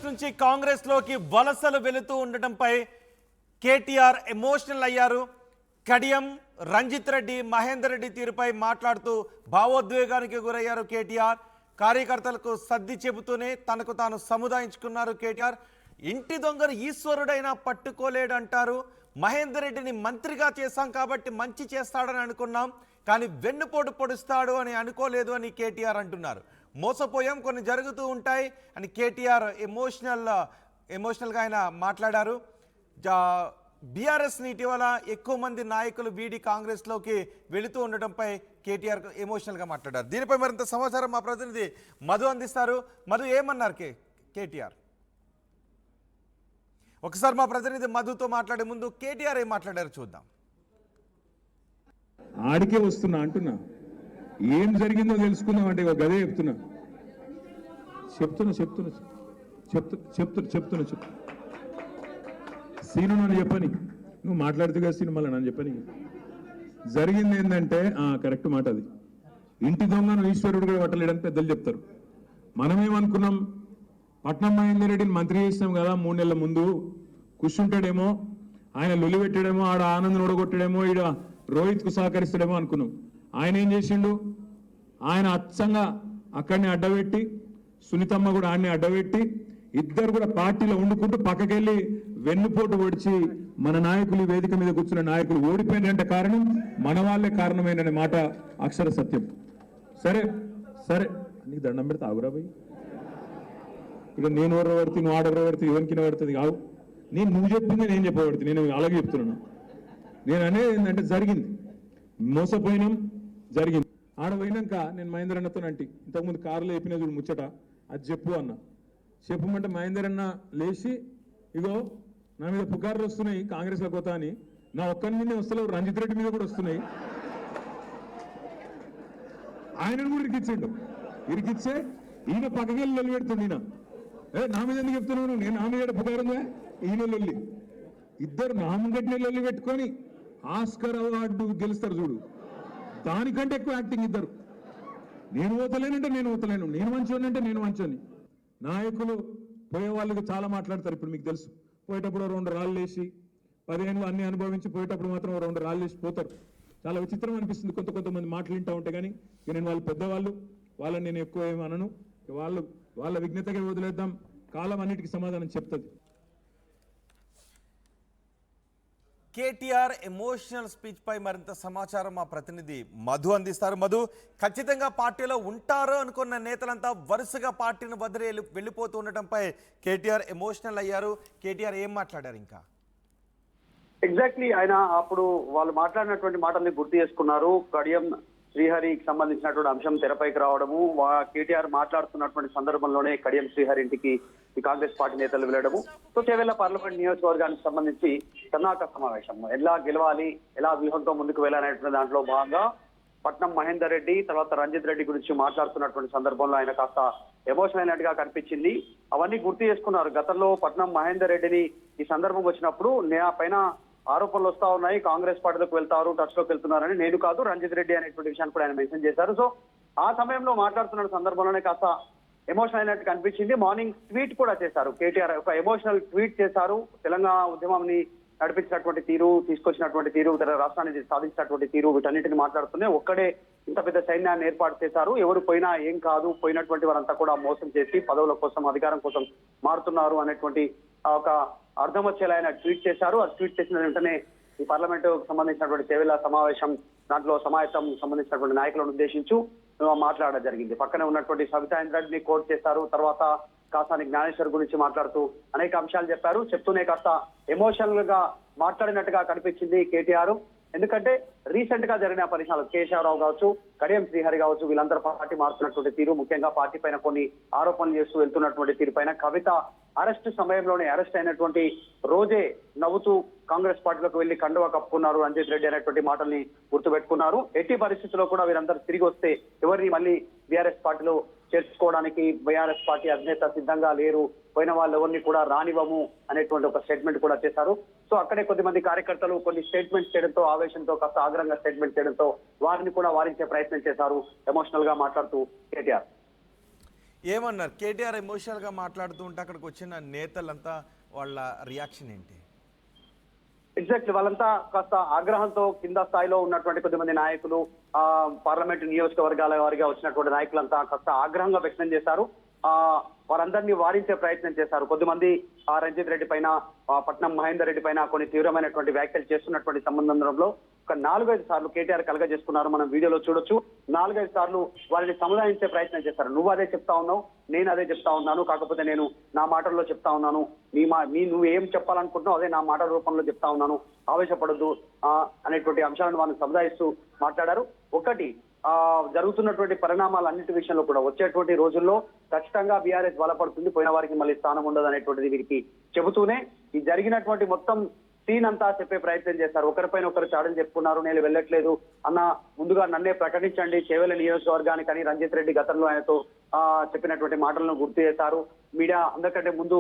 TRS నుంచి కాంగ్రెస్ లోకి వలసలు వెళుతూ ఉండటంపై కేటీఆర్ ఎమోషనల్ అయ్యారు. కడియం, రంజిత్ రెడ్డి, మహేందర్ రెడ్డి తీరుపై మాట్లాడుతూ భావోద్వేగానికి గురయ్యారు కేటీఆర్. కార్యకర్తలకు సర్ది చెబుతూనే తనకు తాను సముదాయించుకున్నారు కేటీఆర్. ఇంటి దొంగను ఈశ్వరుడైనా పట్టుకోలేడంటారు. మహేందర్ రెడ్డిని మంత్రిగా చేశాం కాబట్టి మంచి చేస్తాడని అనుకున్నాం, కానీ వెన్నుపోటు పొడుస్తాడు అని అనుకోలేదు అని కేటీఆర్ అంటున్నారు. మోసపోయాం, కొన్ని జరుగుతూ ఉంటాయి అని కేటీఆర్ ఎమోషనల్గా ఆయన మాట్లాడారు. బీఆర్ఎస్ని ఇటీవల ఎక్కువ మంది నాయకులు వీడి కాంగ్రెస్లోకి వెళుతూ ఉండటంపై కేటీఆర్ ఎమోషనల్గా మాట్లాడారు. దీనిపై మరింత సమాచారం మా ప్రతినిధి మధు అందిస్తారు. మధు, ఏమన్నారు కేటీఆర్? ఒకసారి మా ప్రతినిధి మధుతో మాట్లాడే ముందు కేటీఆర్ ఏం మాట్లాడారు చూద్దాం. ఆడికే వస్తున్నా అంటున్నా, ఏం జరిగిందో తెలుసుకుందాం అంటే గదే చెప్తున్నా సీను నన్ను చెప్పని, నువ్వు మాట్లాడుతూ కదా సీను, మళ్ళీ నన్ను చెప్పని. జరిగింది ఏంటంటే కరెక్ట్ మాట, అది ఇంటి దొంగను ఈశ్వరుడు కూడా పట్టలేడని పెద్దలు చెప్తారు. మనమేమనుకున్నాం, పట్నం మహేందర్ రెడ్డిని మంత్రి చేసినాం కదా 3 నెలల ముందు, కూర్చుంటాడేమో, ఆయన లొల్లి పెట్టాడేమో, ఆడ ఆనందం ఓడగొట్టాడేమో, ఈడ రోహిత్కు సహకరిస్తాడేమో అనుకున్నాం. ఆయన ఏం చేసిండు, ఆయన అచ్చంగా అక్కడిని అడ్డబెట్టి, సునీతమ్మ కూడా ఆయన్ని అడ్డబెట్టి, ఇద్దరు కూడా పార్టీలో వండుకుంటూ పక్కకెళ్ళి వెన్నుపోటు పొడిచి మన నాయకులు వేదిక మీద కూర్చున్న నాయకులు ఓడిపోయినంటే కారణం మన వాళ్ళే కారణమైన మాట అక్షర సత్యం. సరే సరే నీకు దండం పెడితే ఆగురాబోయి, ఇక నేను ఎవరు పడితే నువ్వు ఆడెవరో పడితే ఎవరికి పడుతుంది కావు. నువ్వు చెప్పింది నేను చెప్పబడుతుంది, నేను అలాగే చెప్తున్నాను. నేను అనేది ఏంటంటే జరిగింది, మోసపోయినాం, జరిగింది. ఆడ పోయినాక నేను మహేందర్ అన్నతో అంటే ఇంతకుముందు కారులో చెప్పిన చూడు ముచ్చట, అది చెప్పు అన్న. చెప్పమంటే మహేందర్ అన్న లేచి, ఇగో నా మీద పుకార్లు వస్తున్నాయి కాంగ్రెస్లో కొత్త అని, నా ఒక్కరి మీదే వస్తలేవు, రంజిత్ రెడ్డి మీద కూడా వస్తున్నాయి. ఆయనను కూడా ఇరికిచ్చే ఈయన పక్కకెళ్ళి లొల్లి పెడుతుంది. ఈయన నా మీద ఎందుకు చెప్తున్నాను, నేను నా మీద పుకారుందా, ఈయన లొల్లి. ఇద్దరు నామగట్టిన లొల్లి పెట్టుకొని ఆస్కర్ అవార్డు గెలుస్తారు చూడు, దానికంటే ఎక్కువ యాక్టింగ్ ఇద్దరు. నేను ఓతలేనంటే నేను ఓతలేను, నేను మంచోని అంటే నేను మంచోని. నాయకులు పోయే వాళ్ళకి చాలా మాట్లాడతారు. ఇప్పుడు మీకు తెలుసు, పోయేటప్పుడు 2 రాళ్ళు వేసి 10 ఏళ్ళు అన్ని అనుభవించి పోయేటప్పుడు మాత్రం 2 రాళ్ళు వేసి పోతారు. చాలా విచిత్రం అనిపిస్తుంది కొంతమంది మాటలు వింటూ ఉంటే. కానీ నేను వాళ్ళు పెద్దవాళ్ళు, వాళ్ళని నేను ఎక్కువ ఏమి అనను. వాళ్ళ విఘ్నతగా వదిలేద్దాం, కాలం అన్నిటికీ సమాధానం చెప్తుంది. కేటీఆర్ ఎమోషనల్ స్పీచ్ పై మరింత సమాచారం మా ప్రతినిధి మధు అందిస్తారు. మధు, ఖచ్చితంగా పార్టీలో ఉంటారు అనుకున్న నేతలంతా వరుసగా పార్టీని వదిలి వెళ్ళిపోతూ ఉండటంపై కేటీఆర్ ఎమోషనల్ అయ్యారు. కేటీఆర్ ఏం మాట్లాడారు? ఇంకా ఎగ్జాక్ట్లీ ఆయన అప్పుడు వాళ్ళు మాట్లాడినటువంటి మాటల్ని గుర్తు చేసుకున్నారు. కడియం శ్రీహరికి సంబంధించినటువంటి అంశం తెరపైకి రావడము, కేటీఆర్ మాట్లాడుతున్నటువంటి సందర్భంలోనే కడియం శ్రీహరి ఇంటికి ఈ కాంగ్రెస్ పార్టీ నేతలు వెళ్ళడము. సో చేవెళ్ల పార్లమెంట్ నియోజకవర్గానికి సంబంధించి సన్నాహక సమావేశం, ఎలా గెలవాలి, ఎలా వ్యూహంతో ముందుకు వెళ్ళాలనేటువంటి దాంట్లో భాగంగా పట్నం మహేందర్ రెడ్డి తర్వాత రంజిత్ రెడ్డి గురించి మాట్లాడుతున్నటువంటి సందర్భంలో ఆయన కాస్త ఎమోషన్ అయినట్టుగా కనిపించింది. అవన్నీ గుర్తు చేసుకున్నారు. గతంలో పట్నం మహేందర్ రెడ్డిని ఈ సందర్భం వచ్చినప్పుడు నా పైన ఆరోపణలు వస్తా ఉన్నాయి, కాంగ్రెస్ పార్టీలోకి వెళ్తారు, టచ్ లోకి వెళ్తున్నారని, నేను కాదు రంజిత్ రెడ్డి అనేటువంటి విషయాన్ని కూడా ఆయన మెన్షన్ చేశారు. సో ఆ సమయంలో మాట్లాడుతున్న సందర్భంలోనే కాస్త ఎమోషనల్ అయినట్టు కనిపించింది. మార్నింగ్ ట్వీట్ కూడా చేశారు కేటీఆర్, ఒక ఎమోషనల్ ట్వీట్ చేశారు. తెలంగాణ ఉద్యమాన్ని నడిపించినటువంటి తీరు, తీసుకొచ్చినటువంటి తీరు, రాష్ట్రాన్ని సాధించినటువంటి తీరు, వీటన్నిటిని మాట్లాడుతూనే ఒక్కడే ఇంత పెద్ద సైన్యాన్ని ఏర్పాటు చేశారు, ఎవరు పోయినా ఏం కాదు, పోయినటువంటి వారంతా కూడా మోసం చేసి పదవుల కోసం అధికారం కోసం మారుతున్నారు అనేటువంటి ఒక అర్థం వచ్చేలా ఆయన ట్వీట్ చేశారు. ఆ ట్వీట్ చేసిన వెంటనే ఈ పార్లమెంటు సంబంధించినటువంటి చేవెళ్ల సమావేశం, దాంట్లో సమావేశం సంబంధించినటువంటి నాయకులను ఉద్దేశించు మాట్లాడడం జరిగింది. పక్కనే ఉన్నటువంటి సవితా ఇంద్రారెడ్డిని కోట్ చేశారు. తర్వాత కాసాని జ్ఞానేశ్వర్ గురించి మాట్లాడుతూ అనేక అంశాలు చెప్పారు. చెప్తూనే కాస్త ఎమోషనల్ గా మాట్లాడినట్టుగా కనిపించింది కేటీఆర్. ఎందుకంటే రీసెంట్ గా జరిగిన పరిణామాలు, కేశవరావు కావచ్చు, కడియం శ్రీహరి కావచ్చు, వీళ్ళందరూ పార్టీ మారుతున్నటువంటి తీరు, ముఖ్యంగా పార్టీ పైన కొన్ని ఆరోపణలు చేస్తూ వెళ్తున్నటువంటి తీరు పైన, కవిత అరెస్ట్ సమయంలోనే అరెస్ట్ అయినటువంటి రోజే నవ్వుతూ కాంగ్రెస్ పార్టీలోకి వెళ్లి కండువా కప్పుకున్నారు రంజిత్ రెడ్డి అనేటువంటి మాటల్ని గుర్తుపెట్టుకున్నారు. ఎట్టి పరిస్థితుల్లో కూడా వీరందరూ తిరిగి వస్తే ఎవరిని మళ్ళీ బీఆర్ఎస్ పార్టీలో చేర్చుకోవడానికి బీఆర్ఎస్ పార్టీ అధినేత సిద్ధంగా లేరు, పోయిన వాళ్ళు ఎవరిని కూడా రానివ్వము అనేటువంటి ఒక స్టేట్మెంట్ కూడా చేశారు. సో అక్కడే కొద్దిమంది కార్యకర్తలు కొన్ని స్టేట్మెంట్స్ చేయడంతో, ఆవేశంతో, కాస్త ఆగ్రహంగా స్టేట్మెంట్ చేయడంతో వారిని కూడా వారించే ప్రయత్నం చేశారు ఎమోషనల్ గా మాట్లాడుతూ కేటీఆర్. ఏమన్నారు కేటీఆర్ ఎమోషనల్గా మాట్లాడుతూ ఉంటే అక్కడికి వచ్చిన నేతలంతా వాళ్ళ రియాక్షన్ ఏంటి? ఎగ్జాక్ట్లీ వాళ్ళంతా కాస్త ఆగ్రహంతో కింద స్థాయిలో ఉన్నటువంటి కొద్దిమంది నాయకులు, పార్లమెంటు నియోజకవర్గాల వారిగా వచ్చినటువంటి నాయకులంతా కాస్త ఆగ్రహంగా వ్యక్తం చేశారు. వారందరినీ వారించే ప్రయత్నం చేశారు. కొద్దిమంది రంజిత్ రెడ్డి పైన, పట్నం మహేందర్ రెడ్డి పైన కొన్ని తీవ్రమైనటువంటి వ్యాఖ్యలు చేస్తున్నటువంటి సంబంధంలో ఒక 4-5 సార్లు కేటీఆర్ కలగజేసుకున్నారు. మనం వీడియోలో చూడొచ్చు. 4-5 సార్లు వారిని సముదాయించే ప్రయత్నం చేశారు. నువ్వు అదే చెప్తా ఉన్నావు, నేను అదే చెప్తా ఉన్నాను, కాకపోతే నేను నా మాటల్లో చెప్తా ఉన్నాను, నువ్వు ఏం చెప్పాలనుకుంటున్నావు అదే నా మాటల రూపంలో చెప్తా ఉన్నాను, ఆవేశపడద్దు అనేటువంటి అంశాలను వారిని సముదాయిస్తూ మాట్లాడారు. ఒకటి, జరుగుతున్నటువంటి పరిణామాలన్నింటి విషయంలో కూడా వచ్చేటువంటి రోజుల్లో ఖచ్చితంగా బీఆర్ఎస్ బలపడుతుంది, పోయిన వారికి మళ్ళీ స్థానం ఉండదు అనేటువంటిది వీరికి చెబుతూనే ఈ జరిగినటువంటి మొత్తం సీన్ అంతా చెప్పే ప్రయత్నం చేశారు. ఒకరిపైన ఒకరు చాడలు చెప్పుకున్నారు. నేను వెళ్ళట్లేదు అన్న, ముందుగా నన్నే ప్రకటించండి చేవెళ్ల నియోజకవర్గానికి అని రంజిత్ రెడ్డి గతంలో ఆయనతో చెప్పినటువంటి మాటలను గుర్తు చేశారు. మీడియా అందరికంటే ముందు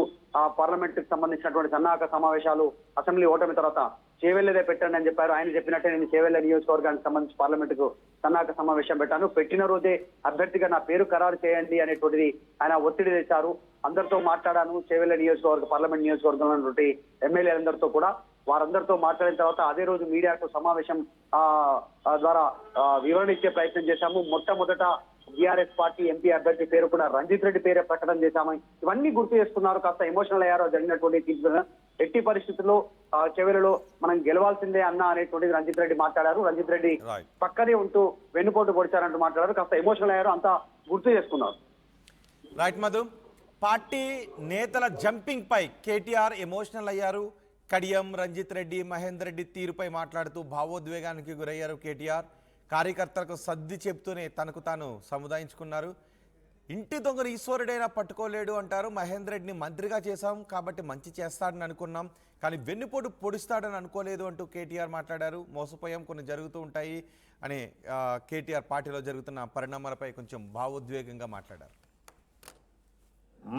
పార్లమెంట్ కి సంబంధించినటువంటి సన్నాహక సమావేశాలు అసెంబ్లీ ఓటమి తర్వాత చేవెళ్లదే పెట్టండి అని చెప్పారు. ఆయన చెప్పినట్టే నేను చేవెళ్ల నియోజకవర్గానికి సంబంధించి పార్లమెంటుకు సన్నాహక సమావేశం పెట్టాను. పెట్టిన రోజే అభ్యర్థిగా నా పేరు ఖరారు చేయండి అనేటువంటిది ఆయన ఒత్తిడి తెచ్చారు. అందరితో మాట్లాడాను, చేవెళ్ల నియోజకవర్గ పార్లమెంట్ నియోజకవర్గంలో ఉన్నటువంటి ఎమ్మెల్యేలందరితో కూడా. వారందరితో మాట్లాడిన తర్వాత అదే రోజు మీడియాకు సమావేశం ద్వారా వివరణ ఇచ్చే ప్రయత్నం చేశాము. మొట్టమొదట బీఆర్ఎస్ పార్టీ ఎంపీ అభ్యర్థి పేరు కూడా రంజిత్ రెడ్డి పేరే ప్రకటన చేశాము. ఇవన్నీ గుర్తు చేసుకున్నారు. కాస్త ఎమోషనల్ అయ్యారో జరిగినటువంటి ఎట్టి పరిస్థితుల్లో చెవెలలో మనం గెలవాల్సిందే అన్న అనేటువంటిది రంజిత్ రెడ్డి మాట్లాడారు. రంజిత్ రెడ్డి పక్కనే ఉంటూ వెన్నుపోటు పొడిచారంటూ మాట్లాడారు. కాస్త ఎమోషనల్ అయ్యారు, అంతా గుర్తు చేసుకున్నారు. రైట్ మధు, పార్టీ నేతల జంపింగ్ పై కేటీఆర్ ఎమోషనల్ అయ్యారు. కడియం, రంజిత్ రెడ్డి, మహేందర్ రెడ్డి తీరుపై మాట్లాడుతూ భావోద్వేగానికి గురయ్యారు కేటీఆర్. కార్యకర్తలకు సర్ది చెప్తూనే తనకు తాను సముదాయించుకున్నారు. ఇంటి దొంగను ఈశ్వరుడైనా పట్టుకోలేడు అంటారు. మహేందర్ రెడ్డిని మంత్రిగా చేశాం కాబట్టి మంచి చేస్తాడని అనుకున్నాం, కానీ వెన్నుపోటు పొడుస్తాడని అనుకోలేదు అంటూ కేటీఆర్ మాట్లాడారు. మోసపోయాం, కొన్ని జరుగుతూ ఉంటాయి అని కేటీఆర్ పార్టీలో జరుగుతున్న పరిణామాలపై కొంచెం భావోద్వేగంగా మాట్లాడారు.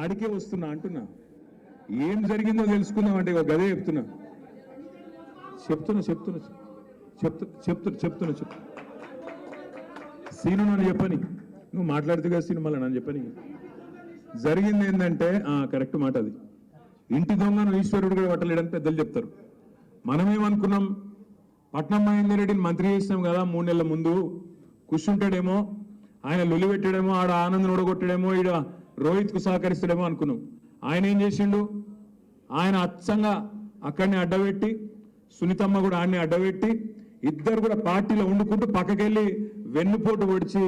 ఆడికే వస్తున్నా అంటున్నా, ఏం జరిగిందో తెలుసుకుందాం అంటే ఒక గదే చెప్తున్నా సీను నన్ను చెప్పని, నువ్వు మాట్లాడితే కదా సీను మళ్ళీ నన్ను చెప్పని. జరిగింది ఏంటంటే కరెక్ట్ మాట అది. ఇంటి దొంగను ఈశ్వరుడు కూడా పట్టలేడని పెద్దలు చెప్తారు. మనమేమనుకున్నాం, పట్నం మహేందర్ రెడ్డిని మంత్రి చేసినాం కదా 3 నెలల ముందు, కూర్చుంటాడేమో, ఆయన లొల్లి పెట్టాడేమో, ఆడ ఆనంద్ ఓడగొట్టాడేమో, ఈడ రోహిత్కు సహకరిస్తాడేమో అనుకున్నాం. ఆయన ఏం చేసిండు, ఆయన అచ్చంగా అక్కడిని అడ్డబెట్టి, సునీతమ్మ కూడా ఆడిని అడ్డబెట్టి, ఇద్దరు కూడా పార్టీలో వండుకుంటూ పక్కకెళ్ళి వెన్నుపోటు పొడిచి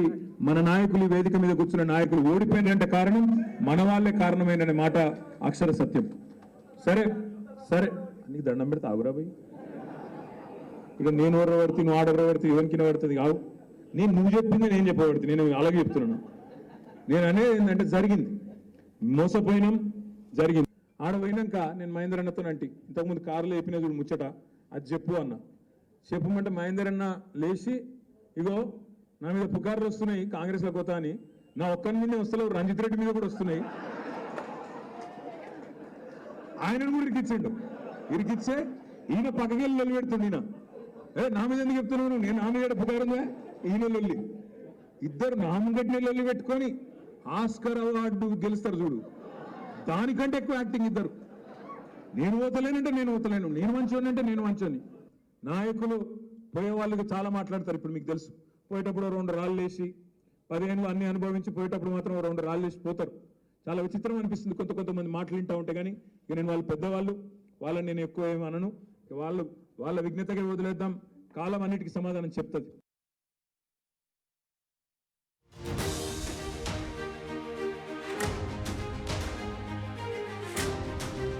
మన నాయకులు వేదిక మీద కూర్చున్న నాయకులు ఓడిపోయినంటే కారణం మన వాళ్ళే కారణమైననే మాట అక్షర సత్యం. సరే సరే నీకు దండం పెడితే ఆగురా పోయి, ఇక నేను ఎవరు పడితే నువ్వు ఆడెవరు పడితే ఎవరికి పడుతుంది కావు. నువ్వు చెప్పింది నేను చెప్పబడుతుంది, నేను అలాగే చెప్తున్నాను. నేను అనేది ఏంటంటే జరిగింది, మోసపోయినాం, జరిగింది. ఆడ పోయినాక నేను మహేందర్ అన్నతో అంటే ఇంతకుముందు కారులో చెప్పిన చూడు ముచ్చట, అది చెప్పు అన్న. చెప్పమంటే మహేందర్ అన్న లేచి, ఇగో నా మీద పుకార్లు వస్తున్నాయి కాంగ్రెస్లో కొత్త అని, నా ఒక్కరి నుండి వస్తలేవు, రంజిత్ రెడ్డి మీద కూడా వస్తున్నాయి. ఆయనను కూడా ఇరికిచ్చిండు. ఇరికిచ్చే ఈయన పక్కకెళ్ళి లొల్లి పెడుతుంది. ఈయన నా మీద ఎందుకు చెప్తున్నాను, నేను నా మీద పుకారుందా, ఈయన లొల్లి. ఇద్దరు నామగడ్డి లొల్లి పెట్టుకొని ఆస్కర్ అవార్డు గెలుస్తారు చూడు, దానికంటే ఎక్కువ యాక్టింగ్ ఇద్దరు. నేను ఓతలేనంటే నేను ఓతలేను, నేను మంచోని అంటే నేను మంచోని. నాయకులు పోయే వాళ్ళకి చాలా మాట్లాడతారు. ఇప్పుడు మీకు తెలుసు, పోయేటప్పుడు 2 రాళ్ళు వేసి 10 ఏళ్ళు అన్ని అనుభవించి పోయేటప్పుడు మాత్రం 2 రాళ్ళు వేసి పోతారు. చాలా విచిత్రం అనిపిస్తుంది కొంతమంది మాటలు వింటూ ఉంటే. కానీ ఇక నేను వాళ్ళు పెద్దవాళ్ళు, వాళ్ళని నేను ఎక్కువ ఏమనను. వాళ్ళ విజ్ఞతగా వదిలేద్దాం, కాలం అన్నిటికీ సమాధానం చెప్తుంది.